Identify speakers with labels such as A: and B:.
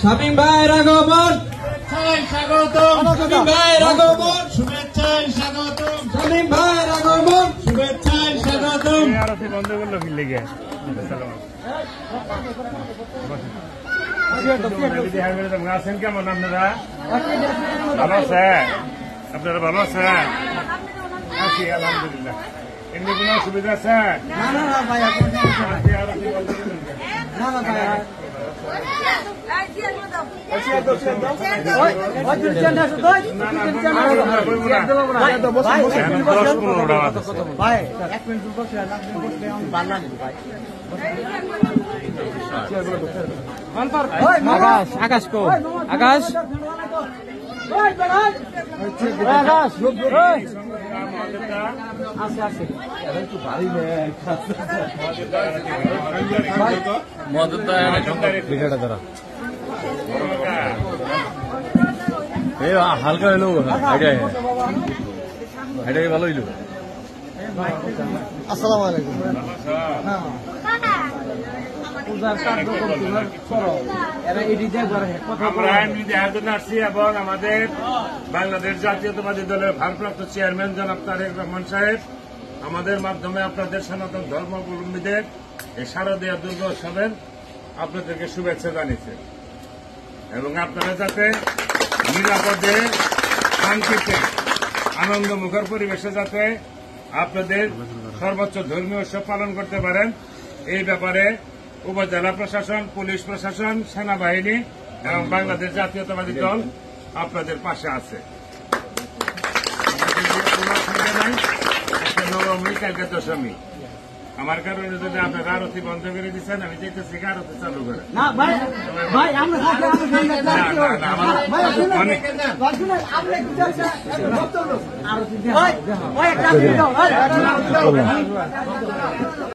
A: শামীম ভাইয়ের আগমন,
B: স্বাগতম।
A: শামীম ভাইয়ের আগমন,
B: শুভেচ্ছায় স্বাগতম।
A: শামীম ভাইয়ের আগমন,
B: শুভেচ্ছায় স্বাগতম।
C: আরতি বন্ধ করলো কি লেগে আছেন কেমন আপনারা? ভালো আছেন? আপনারা ভালো আছেন? আছি আলহামদুলিল্লাহ। এমনি কোনো অসুবিধা আছে?
A: আকাশ, আকাশ কো, আকাশ,
D: বিষয়টা ধরা হালকা হইলো হাইটাই ভালো হইলো।
B: আসসালামু আলাইকুম।
C: আমরা এমনি দেখার জন্য আসছি এবং আমাদের বাংলাদেশ জাতীয়তাবাদী দলের ভারপ্রাপ্ত চেয়ারম্যান জনাব তারেক রহমান সাহেব আমাদের মাধ্যমে আপনাদের সনাতন ধর্মাবলম্বীদের এই শারদীয় দুর্গোৎসবের আপনাদেরকে শুভেচ্ছা জানিয়েছে এবং আপনারা যাতে নিরাপদে শান্তিতে আনন্দমুখর পরিবেশে যাতে আপনাদের সর্বোচ্চ ধর্মীয় উৎসব পালন করতে পারেন এই ব্যাপারে উপজেলা প্রশাসন, পুলিশ প্রশাসন, সেনাবাহিনী এবং বাংলাদেশ জাতীয়তাবাদী দল আপনাদের পাশে আছে। নবমী কালকে দশমী আমার কারণে যদি আপনারা আরতি বন্ধ করে দিচ্ছেন আমি চাইতেছি আরতি চালু করে
B: আমরা